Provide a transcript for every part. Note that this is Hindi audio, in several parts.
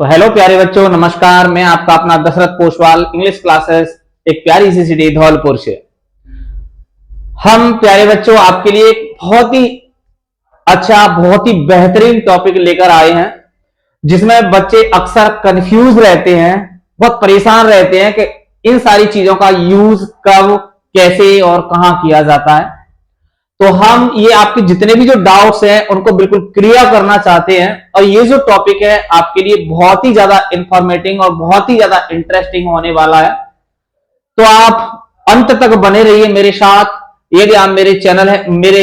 तो हेलो प्यारे बच्चों, नमस्कार। मैं आपका अपना दशरथ पोषवाल, इंग्लिश क्लासेस, एक प्यारी सी सिटी धौलपुर से। हम प्यारे बच्चों आपके लिए एक बहुत ही अच्छा, बहुत ही बेहतरीन टॉपिक लेकर आए हैं, जिसमें बच्चे अक्सर कंफ्यूज रहते हैं, बहुत परेशान रहते हैं कि इन सारी चीजों का यूज कब, कैसे और कहां किया जाता है। तो हम ये आपके जितने भी जो डाउट्स हैं उनको बिल्कुल क्लियर करना चाहते हैं, और ये जो टॉपिक है आपके लिए बहुत ही ज्यादा इंफॉर्मेटिव और बहुत ही ज्यादा इंटरेस्टिंग होने वाला है। तो आप अंत तक बने रहिए मेरे साथ। यदि आप मेरे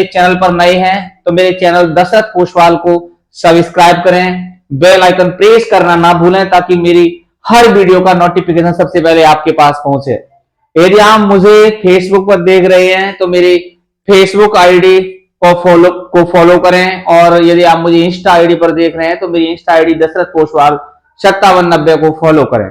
चैनल पर नए हैं तो मेरे चैनल दशरथ पोषवाल को सब्सक्राइब करें, बेल आइकन प्रेस करना ना भूलें, ताकि मेरी हर वीडियो का नोटिफिकेशन सबसे पहले आपके पास पहुंचे। यदि आप मुझे फेसबुक पर देख रहे हैं तो मेरी फेसबुक आईडी को फॉलो करें, और यदि आप मुझे इंस्टा आईडी पर देख रहे हैं तो मेरी इंस्टा आईडी दशरथ पोषवाल 5790 को फॉलो करें।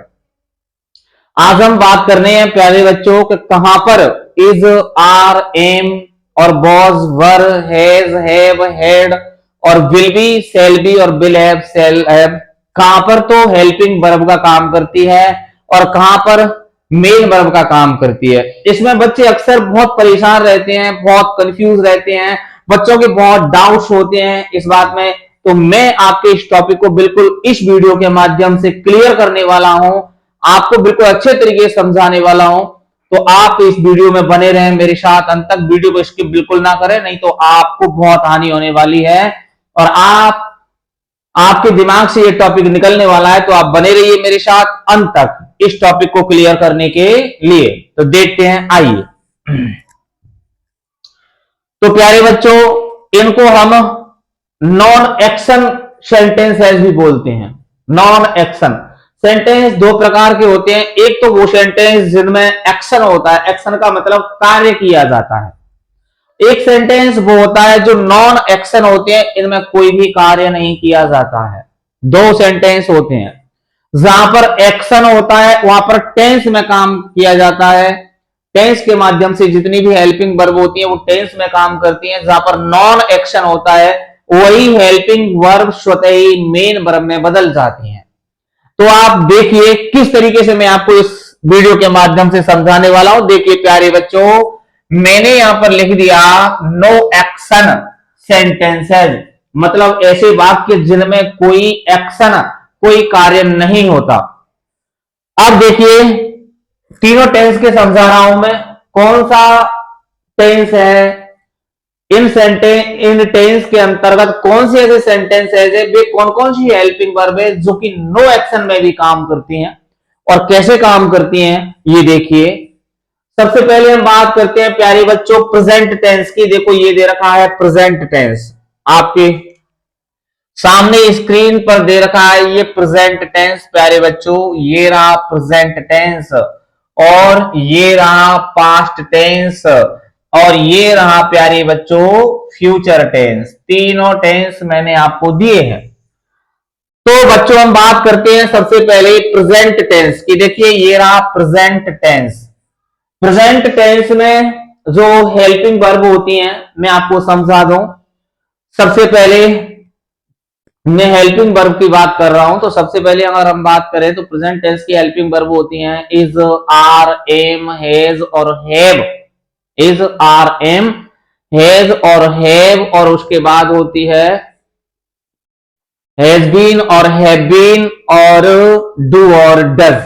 आज हम बात करने हैं प्यारे बच्चों कि कहां पर इज, आर, एम और was, were, has, have, had और विल बी, शैल बी और विल हैव, शैल हैव, कहां पर तो हेल्पिंग वर्ब का काम करती है और कहां पर मेन वर्ब का काम करती है। इसमें बच्चे अक्सर बहुत परेशान रहते हैं, बहुत कंफ्यूज रहते हैं, बच्चों के बहुत डाउट्स होते हैं इस बात में। तो मैं आपके इस टॉपिक को बिल्कुल इस वीडियो के माध्यम से क्लियर करने वाला हूं, आपको बिल्कुल अच्छे तरीके से समझाने वाला हूं। तो आप इस वीडियो में बने रहें मेरे साथ अंत तक, वीडियो को स्किप बिल्कुल ना करें, नहीं तो आपको बहुत हानि होने वाली है और आपके दिमाग से ये टॉपिक निकलने वाला है। तो आप बने रहिए मेरे साथ अंत तक इस टॉपिक को क्लियर करने के लिए। तो देखते हैं, आइए। तो प्यारे बच्चों, इनको हम नॉन एक्शन सेंटेंसेस भी बोलते हैं। नॉन एक्शन सेंटेंस दो प्रकार के होते हैं। एक तो वो सेंटेंस जिनमें एक्शन होता है, एक्शन का मतलब कार्य किया जाता है। एक सेंटेंस वो होता है जो नॉन एक्शन होते हैं, इनमें कोई भी कार्य नहीं किया जाता है। दो सेंटेंस होते हैं। जहां पर एक्शन होता है वहां पर टेंस में काम किया जाता है, टेंस के माध्यम से जितनी भी हेल्पिंग वर्ब होती है वो टेंस में काम करती है। जहां पर नॉन एक्शन होता है वही हेल्पिंग वर्ब स्वतः ही मेन वर्ब में बदल जाती है। तो आप देखिए किस तरीके से मैं आपको इस वीडियो के माध्यम से समझाने वाला हूं। देखिए प्यारे बच्चों, मैंने यहां पर लिख दिया नो एक्शन सेंटेंसेज, मतलब ऐसे वाक्य जिनमें कोई एक्शन, कोई कार्य नहीं होता। अब देखिए तीनों टेंस के समझा रहा हूं मैं। कौन सा टेंस है, इन टेंस के अंतर्गत कौन से ऐसे सेंटेंसेज है, वे कौन कौन सी हेल्पिंग वर्ब है जो कि नो एक्शन में भी काम करती हैं और कैसे काम करती हैं, ये देखिए। सबसे पहले हम बात करते हैं प्यारे बच्चों प्रेजेंट टेंस की। देखो ये दे रखा है प्रेजेंट टेंस, आपके सामने स्क्रीन पर दे रखा है ये प्रेजेंट टेंस। प्यारे बच्चों ये रहा प्रेजेंट टेंस, और ये रहा पास्ट टेंस, और ये रहा प्यारे बच्चों फ्यूचर टेंस। तीनों टेंस मैंने आपको दिए हैं। तो बच्चों हम बात करते हैं सबसे पहले प्रेजेंट टेंस की। देखिए ये रहा प्रेजेंट टेंस। प्रेजेंट टेंस में जो हेल्पिंग वर्ब होती हैं मैं आपको समझा दूं। सबसे पहले मैं हेल्पिंग वर्ब की बात कर रहा हूं, तो सबसे पहले अगर हम बात करें तो प्रेजेंट टेंस की हेल्पिंग वर्ब होती हैं इज, आर, एम, हैज और have. Is, are, am, has और हैव, और उसके बाद होती है हैज बीन और हैव बीन और डू और डज।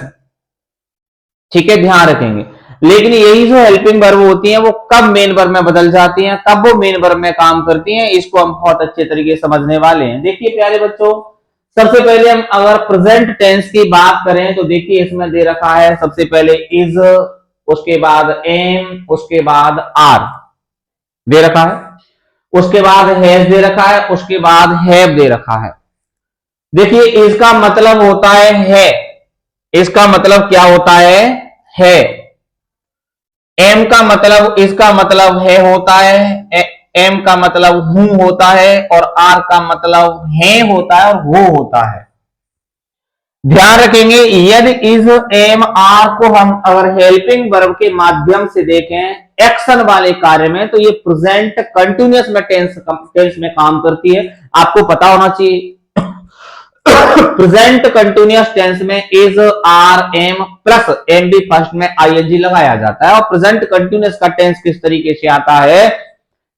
ठीक है, ध्यान रखेंगे। लेकिन यही जो हेल्पिंग वर्ब होती हैं वो कब मेन वर्ब में बदल जाती हैं, कब वो मेन वर्ब में काम करती हैं, इसको हम बहुत अच्छे तरीके से समझने वाले हैं। देखिए प्यारे बच्चों, सबसे पहले हम अगर प्रेजेंट टेंस की बात करें तो देखिए इसमें दे रखा है सबसे पहले इज, उसके बाद एम, उसके बाद आर दे रखा है, उसके बाद हैज दे रखा है, उसके बाद हैव दे रखा है। देखिए इसका मतलब होता है, इसका मतलब क्या होता है। एम का मतलब, इसका मतलब है होता है, एम का मतलब हूं होता है, और आर का मतलब है होता है और वो होता है। ध्यान रखेंगे, यदि इज, एम, आर को हम अगर हेल्पिंग वर्ब के माध्यम से देखें एक्शन वाले कार्य में, तो ये प्रेजेंट कंटिन्यूअस में टेंस में काम करती है। आपको पता होना चाहिए प्रेजेंट कंटिन्यूअस टेंस में is, are, am plus am भी फर्स्ट में आईएनजी लगाया जाता है। और प्रेजेंट कंटिन्यूअस का टेंस किस तरीके से आता है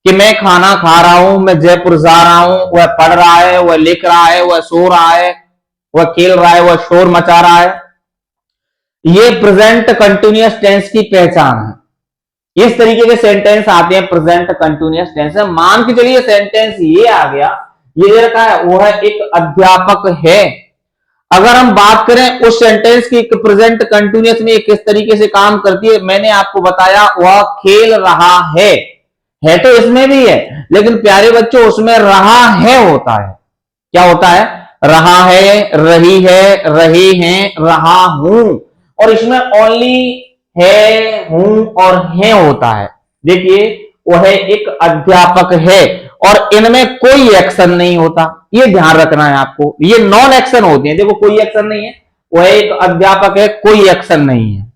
कि मैं खाना खा रहा हूं, मैं जयपुर जा रहा हूं, वह पढ़ रहा है, वह लिख रहा है, वह सो रहा है, वह खेल रहा है, वह शोर मचा रहा है। ये प्रेजेंट कंटिन्यूअस टेंस की पहचान है। इस तरीके के सेंटेंस आते हैं प्रेजेंट कंटिन्यूअस टेंस में। मान के चलिए सेंटेंस ये आ गया, ये रखा है, वह एक अध्यापक है। अगर हम बात करें उस सेंटेंस की प्रेजेंट कंटिन्यूअस में किस तरीके से काम करती है, मैंने आपको बताया वह खेल रहा है तो इसमें भी है, लेकिन प्यारे बच्चों उसमें रहा है होता है। क्या होता है? रहा है, रही है, रहे हैं, रहा हूं। और इसमें ओनली है, हूं और है होता है। देखिए वह एक अध्यापक है और इनमें कोई एक्शन नहीं होता, ये ध्यान रखना है आपको। ये नॉन एक्शन होते हैं। देखो कोई एक्शन नहीं है, वह एक अध्यापक है, कोई एक्शन नहीं है।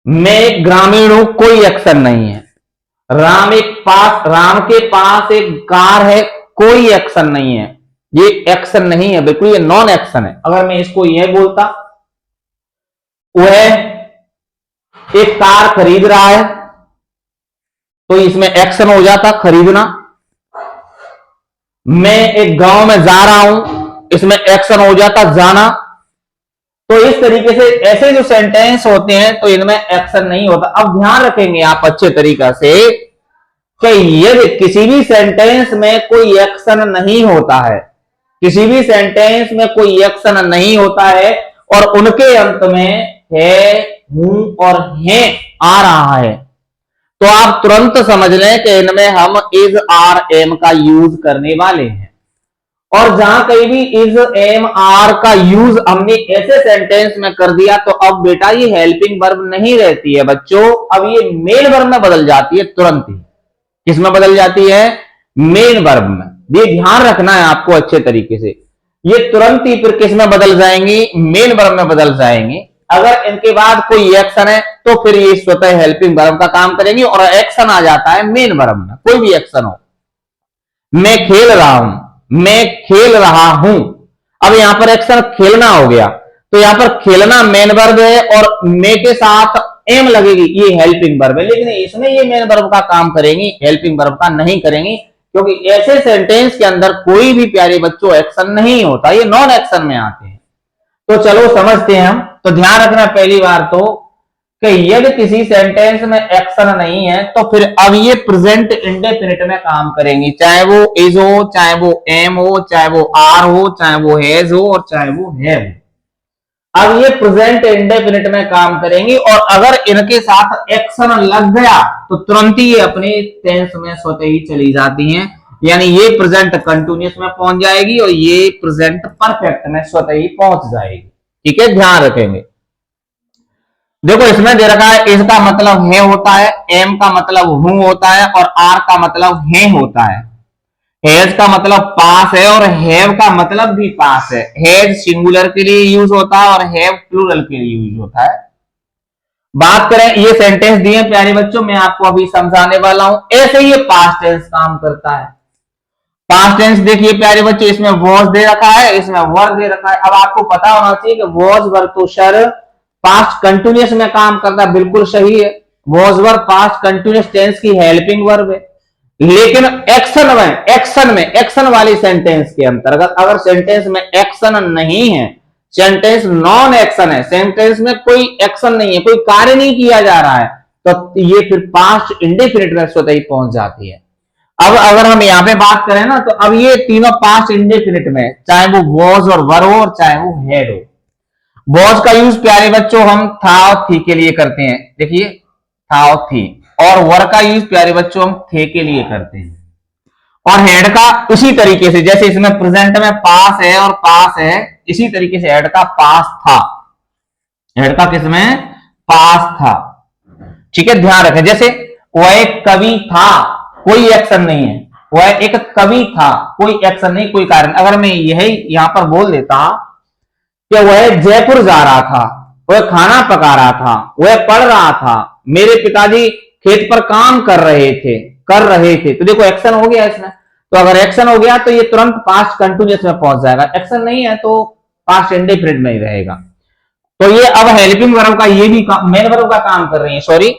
मैं एक ग्रामीण हूं, कोई एक्शन नहीं है। राम के पास एक कार है, कोई एक्शन नहीं है। ये एक्शन नहीं है, बिल्कुल ये नॉन एक्शन है। अगर मैं इसको यह बोलता, वह एक कार खरीद रहा है, तो इसमें एक्शन हो जाता खरीदना। मैं एक गांव में जा रहा हूं, इसमें एक्शन हो जाता जाना। तो इस तरीके से ऐसे जो सेंटेंस होते हैं तो इनमें एक्शन नहीं होता। अब ध्यान रखेंगे आप अच्छे तरीका से कि यदि किसी भी सेंटेंस में कोई एक्शन नहीं होता है, किसी भी सेंटेंस में कोई एक्शन नहीं होता है और उनके अंत में है, हूं और है आ रहा है, तो आप तुरंत समझ लें कि इनमें हम इज, आर, एम का यूज करने वाले हैं। और जहां कहीं भी इज, एम, आर का यूज हमने ऐसे सेंटेंस में कर दिया तो अब बेटा ये हेल्पिंग वर्ब नहीं रहती है बच्चों, अब ये मेन वर्ब में बदल जाती है तुरंत ही। किसमें बदल जाती है? मेन वर्ब में। ये ध्यान रखना है आपको अच्छे तरीके से। ये तुरंत ही फिर किस में बदल जाएंगी? मेन वर्ब में बदल जाएंगी। अगर इनके बाद कोई एक्शन है तो फिर ये स्वतः हेल्पिंग वर्ब का काम करेंगी और एक्शन आ जाता है मेन वर्ब में, कोई भी एक्शन हो। मैं खेल रहा हूं, मैं खेल रहा हूं। अब यहां पर एक्शन खेलना हो गया, तो यहां पर खेलना मेन वर्ब है और मे के साथ एम लगेगी, ये हेल्पिंग वर्ब है। लेकिन इसमें ये मेन वर्ब का काम करेंगी, हेल्पिंग वर्ब का नहीं करेंगी, क्योंकि ऐसे सेंटेंस के अंदर कोई भी प्यारे बच्चों एक्शन नहीं होता, ये नॉन एक्शन में आते हैं। तो चलो समझते हैं हम। तो ध्यान रखना पहली बार तो कि यदि किसी सेंटेंस में एक्शन नहीं है तो फिर अब ये प्रेजेंट इंडेफिनिट में काम करेंगी, चाहे वो इज हो, चाहे वो एम हो, चाहे वो आर हो, चाहे वो हैज हो और चाहे वो हैव। अब ये प्रेजेंट इंडेफिनिट में काम करेंगी और अगर इनके साथ एक्शन लग गया तो तुरंत ही ये अपने टेंस में स्वतः ही चली जाती हैं, यानी ये प्रेजेंट कंटिन्यूअस में पहुंच जाएगी और ये प्रेजेंट परफेक्ट में स्वतः ही पहुंच जाएगी। ठीक है, ध्यान रखेंगे। देखो इसमें दे रखा है इसका मतलब है होता है, एम का मतलब हूं होता है और आर का मतलब है होता है। हैज का मतलब पास है और हैव का मतलब भी पास है। हैज सिंगुलर के लिए यूज होता है और हैव प्लूरल के लिए यूज होता है। बात करें ये सेंटेंस दिए प्यारे बच्चों, मैं आपको अभी समझाने वाला हूं। ऐसे ही ये पास्ट टेंस काम करता है। पास्ट टेंस देखिए प्यारे बच्चों, इसमें वॉज दे रखा है, इसमें वर दे रखा है। अब आपको पता होना चाहिए कि वॉज वर तो शर पास्ट कंटिन्यूअस में काम करता है, बिल्कुल सही है। Was were past continuous tense की हेल्पिंग वर्ब है। लेकिन एक्शन वाली सेंटेंस के अंतर्गत अगर सेंटेंस में एक्शन नहीं है, सेंटेंस नॉन एक्शन है, सेंटेंस में कोई एक्शन नहीं है, कोई कार्य नहीं किया जा रहा है, तो ये फिर पास्ट इंडेफिनिट में स्वतः ही पहुंच जाती है। अब अगर हम यहां पे बात करें ना, तो अब ये तीनों पास्ट इंडेफिनिट में, चाहे वो वॉज और वर हो और चाहे वो हैड हो। वॉज का यूज प्यारे बच्चों हम था और थी के लिए करते हैं, देखिए था और थी। और वर का यूज प्यारे बच्चों हम थे के लिए करते हैं। और हेड का उसी तरीके से, जैसे इसमें प्रेजेंट में पास है और पास है, इसी तरीके से हेड का पास था। हेड का किसमें? पास था। ठीक है, ध्यान रखें। जैसे वह एक कवि था, कोई एक्शन नहीं है, वह एक कवि था, कोई एक्शन नहीं, कोई कारण। अगर मैं यही यहां पर बोल देता कि वह जयपुर जा रहा था, वह खाना पका रहा था, वह पढ़ रहा था, मेरे पिताजी खेत पर काम कर रहे थे, तो देखो एक्शन हो गया इसमें। तो अगर एक्शन हो गया तो ये तुरंत पास्ट कंटिन्यूअस में पहुंच जाएगा, एक्शन नहीं है तो पास्ट इंडेफिनिट में ही रहेगा। तो ये अब हेल्पिंग वर्ब का ये भी मेन वर्ब का काम कर रही है, सॉरी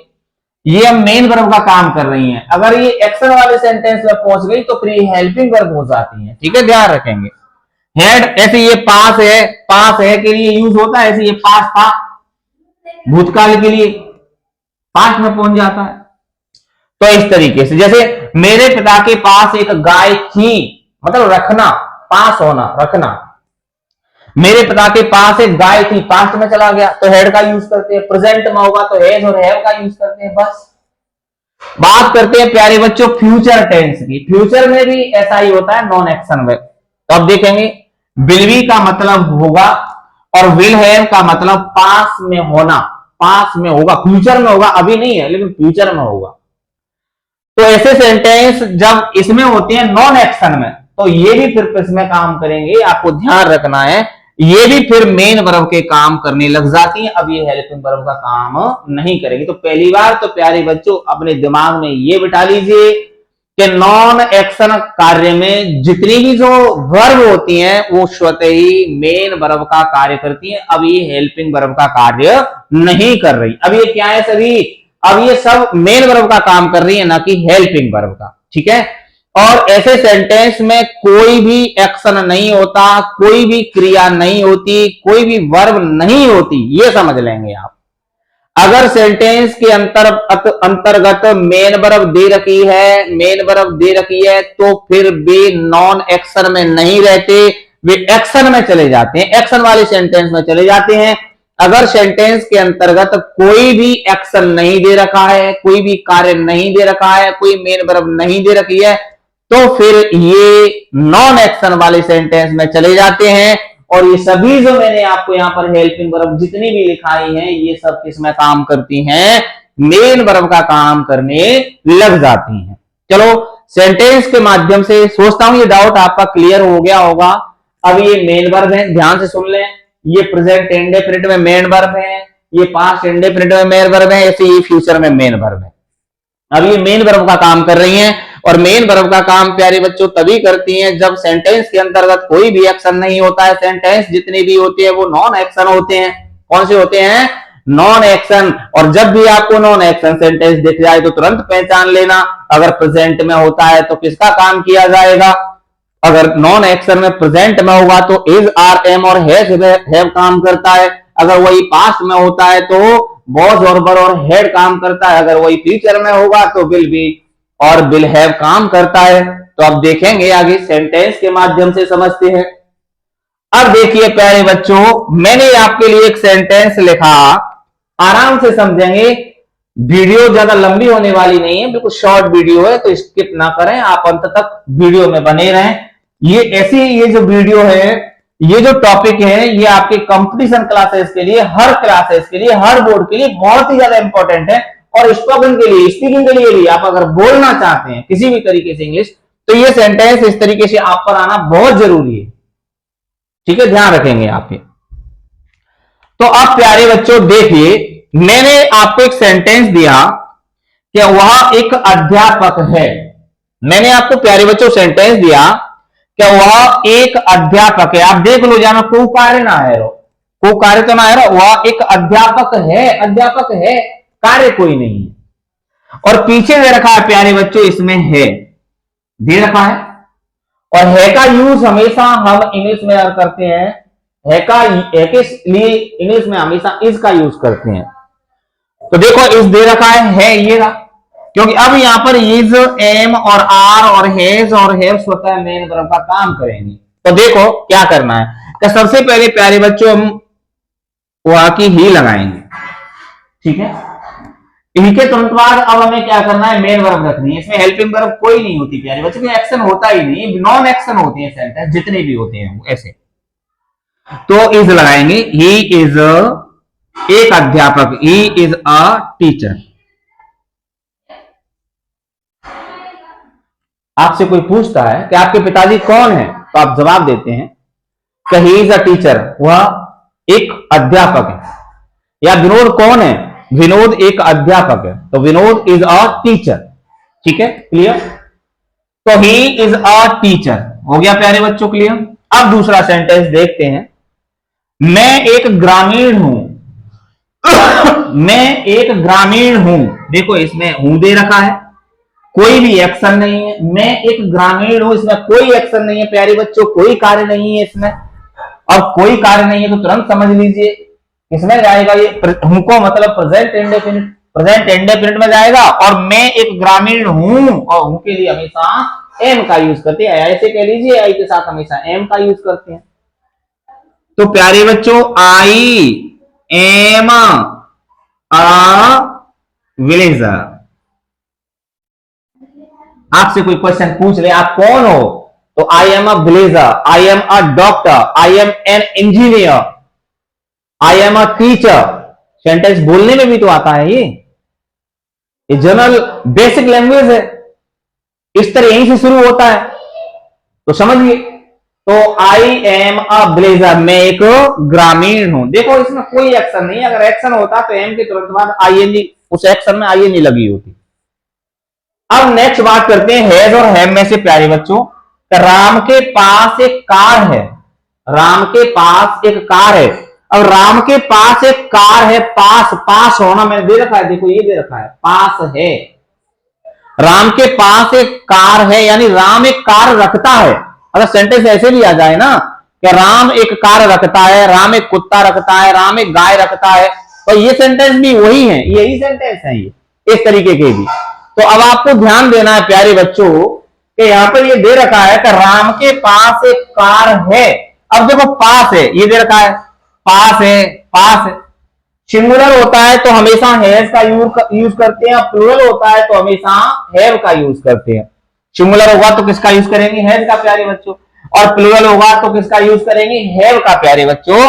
ये अब मेन वर्ब का काम कर रही है। अगर ये एक्शन वाले सेंटेंस में पहुंच गई तो फिर ये हेल्पिंग वर्ब हो जाती है, ठीक है, ध्यान रखेंगे। हेड ऐसे ये पास है के लिए यूज होता है, ऐसे ये पास था भूतकाल के लिए पास्ट में पहुंच जाता है। तो इस तरीके से जैसे मेरे पिता के पास एक गाय थी, मतलब रखना, पास होना, रखना। मेरे पिता के पास एक गाय थी, पास्ट में चला गया तो हेड का यूज करते हैं। प्रेजेंट में होगा तो हैज और हैव का यूज करते हैं। बस बात करते हैं प्यारे बच्चों फ्यूचर टेंस की। फ्यूचर में भी ऐसा ही होता है, नॉन एक्शन वर्ब। तो अब देखेंगे विल बी का मतलब होगा और विल हैव का मतलब पास में होना, पास में होगा, फ्यूचर में होगा, अभी नहीं है लेकिन फ्यूचर में होगा। तो ऐसे सेंटेंस जब इसमें होते हैं नॉन एक्शन में तो ये भी फिर इसमें काम करेंगे, आपको ध्यान रखना है, ये भी फिर मेन वर्ब के काम करने लग जाती है। अब ये हेल्पिंग वर्ब का काम नहीं करेगी। तो पहली बार तो प्यारे बच्चों अपने दिमाग में ये बिठा लीजिए कि नॉन एक्शन कार्य में जितनी भी जो वर्ब होती हैं वो स्वतः ही मेन वर्ब का कार्य करती हैं। अब ये हेल्पिंग वर्ब का कार्य नहीं कर रही। अब ये क्या है सभी, अब ये सब मेन वर्ब का काम कर रही है, ना कि हेल्पिंग वर्ब का, ठीक है। और ऐसे सेंटेंस में कोई भी एक्शन नहीं होता, कोई भी क्रिया नहीं होती, कोई भी वर्ब नहीं होती, ये समझ लेंगे आप। अगर सेंटेंस के अंतर्गत मेन वर्ब दे रखी है, मेन वर्ब दे रखी है तो फिर भी नॉन एक्शन में नहीं रहते, वे एक्शन में चले जाते हैं, एक्शन वाले सेंटेंस में चले जाते हैं। अगर सेंटेंस के अंतर्गत कोई भी एक्शन नहीं दे रखा है, कोई भी कार्य नहीं दे रखा है, कोई मेन वर्ब नहीं दे रखी है तो फिर ये नॉन एक्शन वाले सेंटेंस में चले जाते हैं। और ये सभी जो मैंने आपको यहां पर हेल्पिंग वर्ब जितनी भी लिखाई हैं ये सब किसमें काम करती हैं, मेन वर्ब का काम करने लग जाती हैं। चलो सेंटेंस के माध्यम से सोचता हूं ये डाउट आपका क्लियर हो गया होगा। अब ये मेन वर्ब है, ध्यान से सुन लें, ये प्रेजेंट इंडेफिनिट में मेन वर्ब है, ये पास्ट इंडेफिनिट में मेन वर्ब है, ऐसे ये फ्यूचर में मेन वर्ब है। अब ये मेन वर्ब का काम कर रही हैं और मेन वर्ब का काम प्यारे बच्चों तभी करती हैं जब सेंटेंस के अंतर्गत कोई भी एक्शन नहीं होता है। सेंटेंस जितने भी होते हैं वो नॉन एक्शन होते हैं। कौन से होते हैं, नॉन एक्शन। और जब भी आपको नॉन एक्शन सेंटेंस दिख जाए तो तुरंत पहचान लेना, अगर प्रेजेंट में होता है तो किसका काम किया जाएगा, अगर नॉन एक्शन में प्रेजेंट में होगा तो इज, आर, एम और हैव काम करता है। अगर वही पास्ट में होता है तो वॉज और वर और हैड काम करता है। अगर वही फ्यूचर में होगा तो विल बी और विल हैव काम करता है। तो अब देखेंगे आगे सेंटेंस के माध्यम से समझते हैं। अब देखिए प्यारे बच्चों मैंने आपके लिए एक सेंटेंस लिखा, आराम से समझेंगे, वीडियो ज्यादा लंबी होने वाली नहीं है, बिल्कुल शॉर्ट वीडियो है तो स्किप ना करें, आप अंत तक वीडियो में बने रहें। ये जो वीडियो है, ये जो टॉपिक है ये आपके कंपटीशन क्लासेस के लिए, हर क्लासेस के लिए, हर बोर्ड के लिए बहुत ही ज्यादा इंपॉर्टेंट है। और स्पोकन के लिए, स्पीकिंग के लिए भी, आप अगर बोलना चाहते हैं किसी भी तरीके से इंग्लिश तो ये सेंटेंस इस तरीके से आप पर आना बहुत जरूरी है, ठीक है, ध्यान रखेंगे आप ये। तो अब प्यारे बच्चों देखिए मैंने आपको एक सेंटेंस दिया कि वह एक अध्यापक है। मैंने आपको प्यारे बच्चों सेंटेंस दिया कि वह एक अध्यापक है। आप देख लो जाना को कार्य ना है, को कार्य तो ना है, वह एक अध्यापक है, अध्यापक है, कार्य कोई नहीं है। और पीछे दे रखा है प्यारे बच्चों इसमें है दे रखा है। और है का यूज हमेशा हम इंग्लिश में करते हैं, है के लिए इंग्लिश में हमेशा इज का यूज करते हैं। तो देखो इज दे रखा है ये रहा, क्योंकि अब यहां पर इज, एम और आर और हैज और हैव स्वतः मेन वर्ब का काम करेंगे। तो देखो क्या करना है कि सबसे पहले प्यारे बच्चों हम वहां की ही लगाएंगे, ठीक है। इनके तुरंत बाद अब हमें क्या करना है, मेन वर्ब रखनी है। इसमें हेल्पिंग वर्ब कोई नहीं होती प्यारे बच्चों, कोई एक्शन होता ही नहीं, नॉन एक्शन होती है सेंटेंस जितने भी होते हैं वो ऐसे। तो इज लगाएंगे, ही इज एक अध्यापक, ही इज अ टीचर। आपसे कोई पूछता है कि आपके पिताजी कौन है तो आप जवाब देते हैं कि ही इज अ टीचर, वह एक अध्यापक है। या विनोद कौन है, विनोद एक अध्यापक है, तो विनोद इज अ टीचर, ठीक है, क्लियर। तो ही इज अ टीचर। हो गया प्यारे बच्चों क्लियर। अब दूसरा सेंटेंस देखते हैं। मैं एक ग्रामीण हूं। मैं एक ग्रामीण हूं। देखो इसमें हूं दे रखा है, कोई भी एक्शन नहीं है। मैं एक ग्रामीण हूं, इसमें कोई एक्शन नहीं है प्यारे बच्चों, कोई कार्य नहीं है इसमें। और कोई कार्य नहीं है तो तुरंत समझ लीजिए किसमें जाएगा ये, हूं को मतलब प्रेजेंट इंडेफिनिट, प्रेजेंट इंडेफिनिट में जाएगा। और मैं एक ग्रामीण हूं, और हूं के लिए हमेशा एम का यूज करते हैं। ऐसे कह लीजिए आई के साथ हमेशा एम का यूज करते हैं। तो प्यारे बच्चों आई एम अ विलेजर। आपसे कोई क्वेश्चन पूछ ले आप कौन हो, तो I am a villager, I am a doctor, I am an engineer, I am a teacher. Sentence बोलने में भी तो आता है ये जनरल बेसिक लैंग्वेज है, इस तरह यहीं से शुरू होता है, तो समझिए। तो आई एम अ ब्लेजर, मैं एक ग्रामीण हूं। देखो इसमें कोई एक्शन नहीं है, अगर एक्शन होता तो एम के तुरंत बाद आईएनजी, उस एक्शन में आईएनजी लगी होती। अब नेक्स्ट बात करते हैं हैज और हैव में से प्यारे बच्चों। राम के पास एक कार है। राम के पास एक कार है। अब राम के पास एक कार है, पास पास होना मैंने दे रखा है, देखो ये दे रखा है पास है। राम के पास एक कार है यानी राम एक कार रखता है। अगर सेंटेंस ऐसे भी आ जाए ना कि राम एक कार रखता है, राम एक कुत्ता रखता है, राम एक गाय रखता है, तो ये सेंटेंस भी वही है, यही सेंटेंस है ये, इस तरीके के भी। तो अब आपको ध्यान देना है प्यारे बच्चों कि यहां पर ये दे रखा है कि राम के पास एक कार है। अब देखो पास है, ये दे रखा है पास है, पास है। सिंगुलर होता है तो हमेशा हैज का यूज करते हैं, प्लूरल होता है तो हमेशा हैव का यूज करते हैं। सिंगुलर होगा तो किसका यूज करेंगे, हैज का प्यारे बच्चों, और प्लूरल होगा तो किसका यूज करेंगे, हैव का प्यारे बच्चों।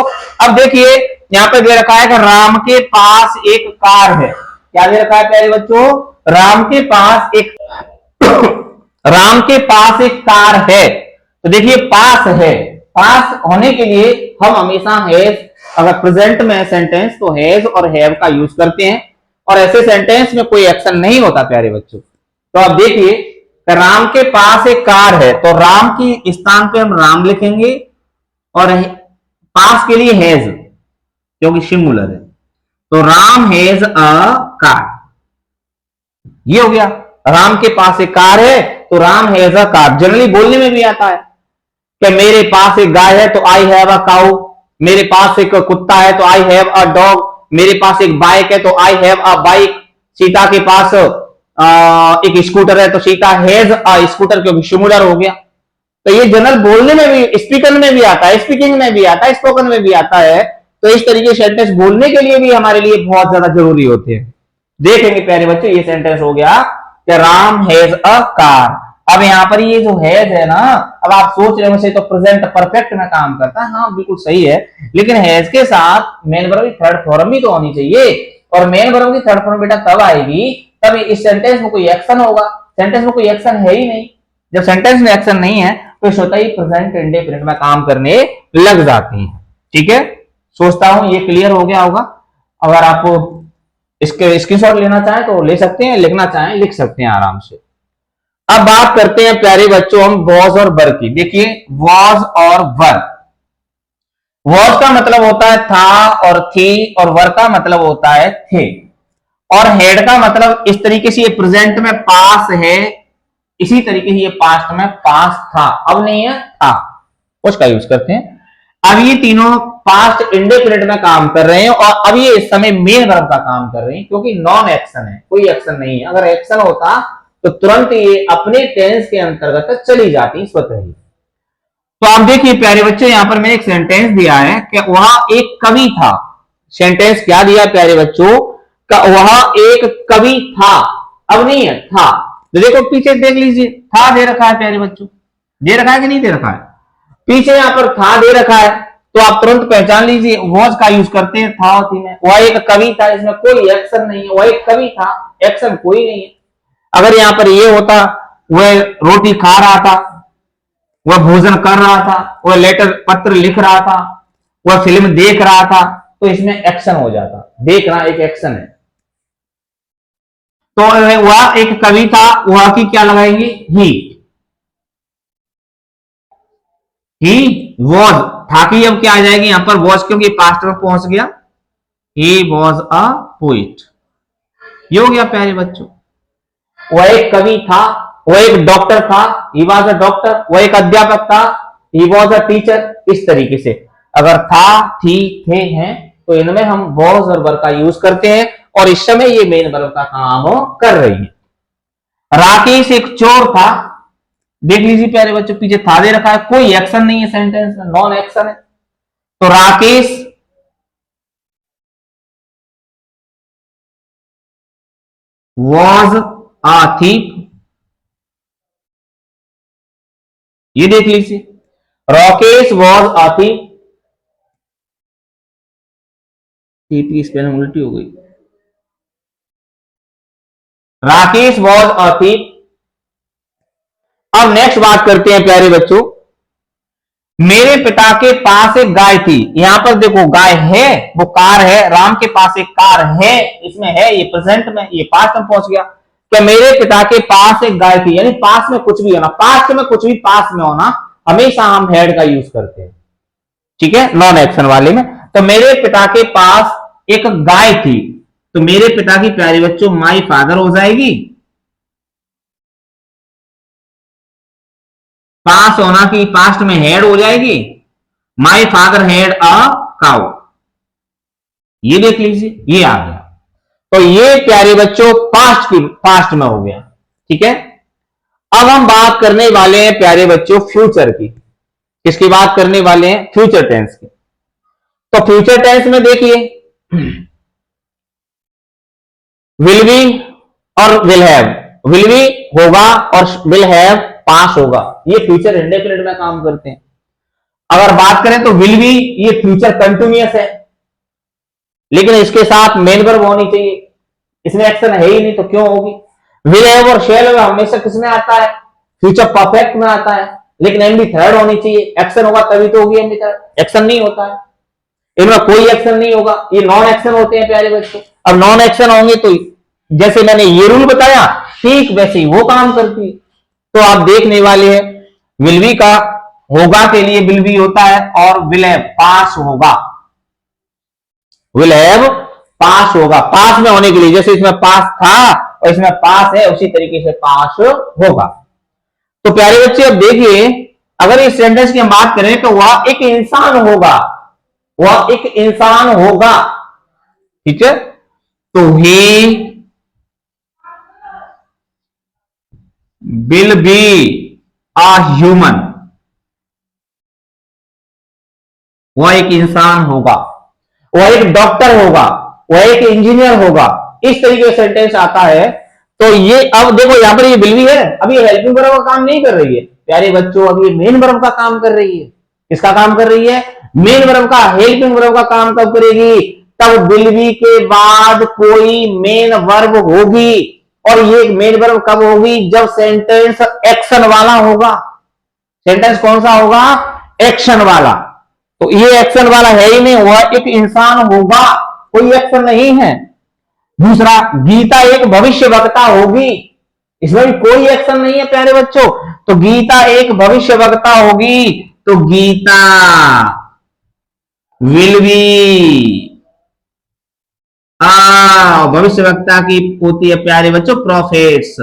अब देखिए यहां पे दे रखा है कि राम के पास एक कार है। क्या दे रखा है प्यारे बच्चों, राम के पास एक राम के पास एक कार है। तो देखिए पास है, पास होने के लिए हम हमेशा हैज, अगर प्रेजेंट में सेंटेंस तो हैज और हैव का यूज करते हैं, और ऐसे सेंटेंस में कोई एक्शन नहीं होता प्यारे बच्चों। तो अब देखिए राम के पास एक कार है, तो राम की स्थान पे हम राम लिखेंगे और पास के लिए हैज क्योंकि सिंगुलर है, तो राम हैज अ कार। ये हो गया, राम के पास एक कार है तो Ram has a car. Generally बोलने में भी आता है कि मेरे पास एक गाय है तो आई हैव अ काउ, मेरे पास एक कुत्ता है तो आई हैव अ डॉग, मेरे पास एक बाइक है तो I have a bike, Sita के पास एक स्कूटर है तो सीता हैज अ स्कूटर, क्योंकि सिंगुलर हो गया। तो ये जनरल बोलने में भी, स्पीकर में भी आता है, स्पीकिंग में भी आता है, स्पोकन में भी आता है। तो इस तरीके से सेंटेंस बोलने के लिए भी हमारे लिए बहुत ज्यादा जरूरी होते हैं। देखेंगे प्यारे बच्चों, ये सेंटेंस हो गया कि राम हैज अ कार। अब यहाँ पर ये जो हैज है ना, अब आप सोच रहे हो तो प्रेजेंट परफेक्ट में काम करता है, हाँ बिल्कुल सही है, लेकिन हैज के साथ मेन वर्ब की थर्ड फॉर्म भी तो होनी चाहिए। और मेन वर्ब की थर्ड फॉर्म बेटा तब आएगी तब इस सेंटेंस में कोई एक्शन होगा। सेंटेंस में कोई एक्शन है ही नहीं, जब सेंटेंस में एक्शन नहीं है तो स्वतः ही प्रेजेंट इंडेफिनिट में काम करने लग जाती है। ठीक है, सोचता हूं ये क्लियर हो गया होगा। अगर आप इसके स्क्रीनशॉट लेना चाहें तो ले सकते हैं, लिखना चाहें लिख सकते हैं आराम से। अब बात करते हैं प्यारे बच्चों हम वॉज और वर की। देखिए वॉज और वर, वॉज का मतलब होता है था और थी, और वर का मतलब होता है थे, और हेड का मतलब इस तरीके से ये प्रेजेंट में पास है, इसी तरीके से ये पास्ट में पास था, अब नहीं है था, उसका यूज करते हैं। अब ये तीनों पास्ट इंडेफिनिट में काम कर रहे हैं, और अब ये इस समय मेन वर्ब का काम कर रहे हैं, क्योंकि नॉन एक्शन है, कोई एक्शन नहीं है। अगर एक्शन होता तो तुरंत ये अपने टेंस के अंतर्गत चली जाती स्वतः ही। तो आप देखिए प्यारे बच्चे, यहां पर मैंने एक सेंटेंस दिया है कि वह एक कवि था। सेंटेंस क्या दिया प्यारे बच्चों, वह एक कवि था, अब नहीं है था। तो देखो पीछे देख लीजिए, था दे रखा है प्यारे बच्चों, दे रखा है कि नहीं दे रखा है, पीछे यहां पर था दे रखा है, तो आप तुरंत पहचान लीजिए वॉज का यूज करते हैं था और थी में। वह एक कवि था, इसमें कोई एक्शन नहीं है, वह एक कवि था, एक्शन कोई नहीं है। अगर यहां पर ये होता वह रोटी खा रहा था, वह भोजन कर रहा था, वह लेटर पत्र लिख रहा था, वह फिल्म देख रहा था, तो इसमें एक्शन हो जाता, देखना एक एक्शन है। तो वह एक कवि था, वह की क्या लगाएंगे ही, ही वॉज, था की अब क्या आ जाएगी यहां पर वॉज, क्योंकि पास्ट में पहुंच गया। ही वॉज अ पोइट, ये हो गया प्यारे बच्चों। वह एक कवि था, वह एक डॉक्टर था, ही वॉज अ डॉक्टर, वह एक अध्यापक था, ही वॉज अ टीचर। इस तरीके से अगर था, थी, थे, हैं, तो इनमें हम वॉज और वर का यूज करते हैं, और इस समय ये मेन वर्ब का काम कर रही है। राकेश एक चोर था, देख लीजिए प्यारे बच्चों, पीछे था दे रखा है, कोई एक्शन नहीं है सेंटेंस में, नॉन एक्शन है। तो राकेश वॉज अ थीप, ये देख लीजिए, Rakesh was a thief, thief की स्पेलिंग उल्टी हो गई, राकेश वॉज अ थीप। अब नेक्स्ट बात करते हैं प्यारे बच्चों, मेरे पिता के पास एक गाय थी। यहां पर देखो गाय है, वो कार है, राम के पास एक कार है, इसमें है, ये प्रेजेंट में, ये पास्ट में पहुंच गया। क्या मेरे पिता के पास एक गाय थी, यानी पास में कुछ भी होना, पास्ट में कुछ भी पास में होना, हमेशा हम हैड का यूज करते हैं, ठीक है, नॉन एक्शन वाले में। तो मेरे पिता के पास एक गाय थी, तो मेरे पिता की प्यारे बच्चों माई फादर हो जाएगी, पास होना की पास्ट में हैड हो जाएगी, my father had a cow, ये देख लीजिए, ये आ गया। तो ये प्यारे बच्चों पास्ट में हो गया, ठीक है। अब हम बात करने वाले हैं प्यारे बच्चों फ्यूचर की, किसकी बात करने वाले हैं, फ्यूचर टेंस की। तो फ्यूचर टेंस में देखिए, विल बी और विल हैव, विल बी होगा और विल हैव पास होगा, ये फ्यूचर इंडेफिनिट में काम करते हैं। अगर बात करें तो विल बी, ये फ्यूचर कंटिन्यूअस है, लेकिन इसके साथ मेन वर्ब होनी चाहिए, इसमें एक्शन है ही नहीं तो क्यों होगी। विल हैव और शेल हमेशा किसमें आता है, फ्यूचर परफेक्ट में आता है, लेकिन एमबी थर्ड होनी चाहिए, एक्शन होगा तभी तो होगी एमबी थर्ड, एक्शन नहीं होता है, इनमें कोई एक्शन नहीं होगा, ये नॉन एक्शन होते हैं प्यारे बच्चों। अब नॉन एक्शन होंगे तो जैसे मैंने ये रूल बताया ठीक वैसे ही वो काम करती है। तो आप देखने वाले हैं, विल बी का होगा के लिए विल बी होता है, और विल हैव पास होगा, विल हैव पास होगा, पास में होने के लिए, जैसे इसमें पास था और इसमें पास है, उसी तरीके से पास होगा। तो प्यारे बच्चे अब देखिए, अगर इस सेंटेंस की हम बात करें तो वह एक इंसान होगा, वह एक इंसान होगा, ठीक है। तो he will be a human, वह एक इंसान होगा, वह एक डॉक्टर होगा, वह एक इंजीनियर होगा, इस तरीके का सेंटेंस आता है। तो ये अब देखो यहां पर ये विल बी है, अब ये हेल्पिंग वर्ब का काम नहीं कर रही है प्यारे बच्चों, अब ये मेन वर्ब का काम कर रही है। किसका काम कर रही है, मेन वर्ब का। हेल्पिंग वर्ब का काम कब करेगी, तब विल बी के बाद कोई मेन वर्ब होगी, और ये मेन वर्ब कब होगी, जब सेंटेंस एक्शन वाला होगा। सेंटेंस कौन सा होगा, एक्शन वाला। तो ये एक्शन वाला है ही नहीं, वह एक इंसान होगा, कोई एक्शन नहीं है। दूसरा, गीता एक भविष्य वक्ता होगी, इसमें भी कोई एक्शन नहीं है प्यारे बच्चों। तो गीता एक भविष्य वक्ता होगी, तो गीता विल बी भविष्य वक्ता की होती है प्यारे बच्चों प्रोफेट्स,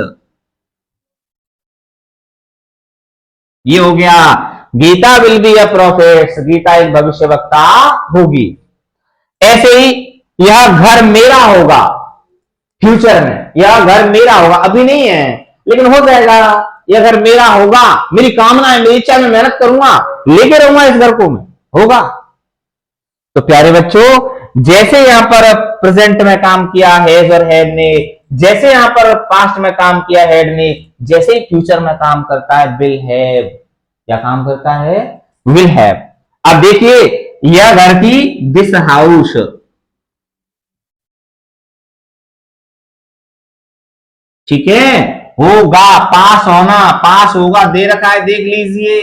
ये हो गया, Gita will be a prophets, Gita एक भविष्य वक्ता होगी। ऐसे ही यह घर मेरा होगा, फ्यूचर में यह घर मेरा होगा, अभी नहीं है लेकिन हो जाएगा, यह घर मेरा होगा, मेरी कामना है, मेरी इच्छा, मैं मेहनत करूंगा, लेके रहूंगा इस घर को, मैं होगा। तो प्यारे बच्चों, जैसे यहां पर प्रेजेंट में काम किया हैज और हैड ने, जैसे यहां पर पास्ट में काम किया हैड ने, जैसे ही फ्यूचर में काम करता है विल हैव, क्या काम करता है, विल हैव। अब देखिए, यह घर की दिस हाउस, ठीक है, होगा, पास होना, पास होगा दे रखा है, देख लीजिए,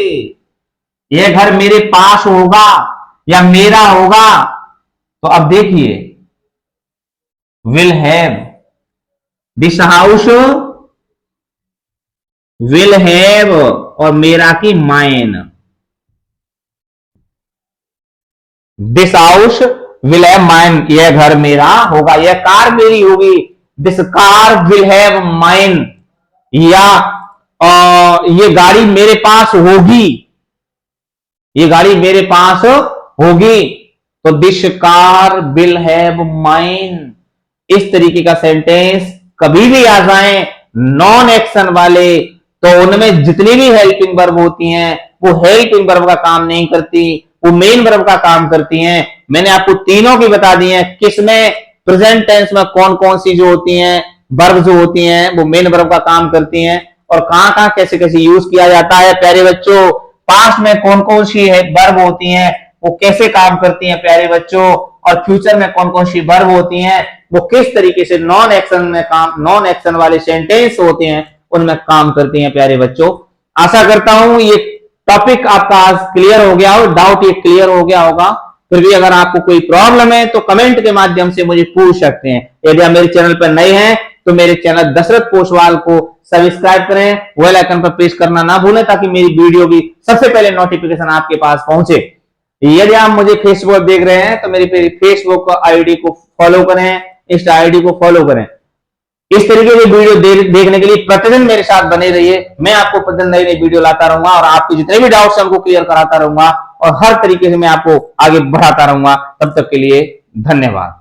यह घर मेरे पास होगा या मेरा होगा। तो अब देखिए, will have, this house will have, और मेरा की mine, this house will have mine, यह घर मेरा होगा, यह कार मेरी होगी, this car will have mine, या ये गाड़ी मेरे पास होगी, ये गाड़ी मेरे पास होगी, तो this car will have mine. इस तरीके का सेंटेंस कभी भी आ जाए नॉन एक्शन वाले, तो उनमें जितनी भी हेल्पिंग वर्ब होती हैं वो हेल्पिंग वर्ब का काम नहीं करती, वो मेन वर्ब का काम करती हैं। मैंने आपको तीनों की बता दी है, किसमें प्रेजेंट टेंस में कौन कौन सी जो होती हैं वर्ब जो होती हैं वो मेन वर्ब का काम करती हैं, और कहां कहां कैसे कैसे यूज किया जाता है प्यारे बच्चों। पास्ट में कौन कौन सी वर्ब होती हैं वो कैसे काम करती हैं प्यारे बच्चों, और फ्यूचर में कौन कौन सी वर्ब होती हैं वो किस तरीके से नॉन एक्शन में काम, नॉन एक्शन वाले सेंटेंस होते हैं उनमें काम करती हैं प्यारे बच्चों। आशा करता हूं ये टॉपिक आपका आज क्लियर हो गया हो, डाउट ये क्लियर हो गया होगा। फिर भी अगर आपको कोई प्रॉब्लम है तो कमेंट के माध्यम से मुझे पूछ सकते हैं। यदि आप मेरे चैनल पर नए हैं तो मेरे चैनल दशरथ पोसवाल को सब्सक्राइब करें, बेल आइकन पर प्रेस करना ना भूलें ताकि मेरी वीडियो की सबसे पहले नोटिफिकेशन आपके पास पहुंचे। यदि आप मुझे फेसबुक देख रहे हैं तो मेरी फेसबुक आईडी को फॉलो करें, इंस्टा आईडी को फॉलो करें। इस तरीके की वीडियो देखने के लिए प्रतिदिन मेरे साथ बने रहिए। मैं आपको प्रतिदिन नई नई वीडियो लाता रहूंगा और आपके जितने भी डाउट्स हैं उनको क्लियर कराता रहूंगा और हर तरीके से मैं आपको आगे बढ़ाता रहूंगा। तब तक के लिए धन्यवाद।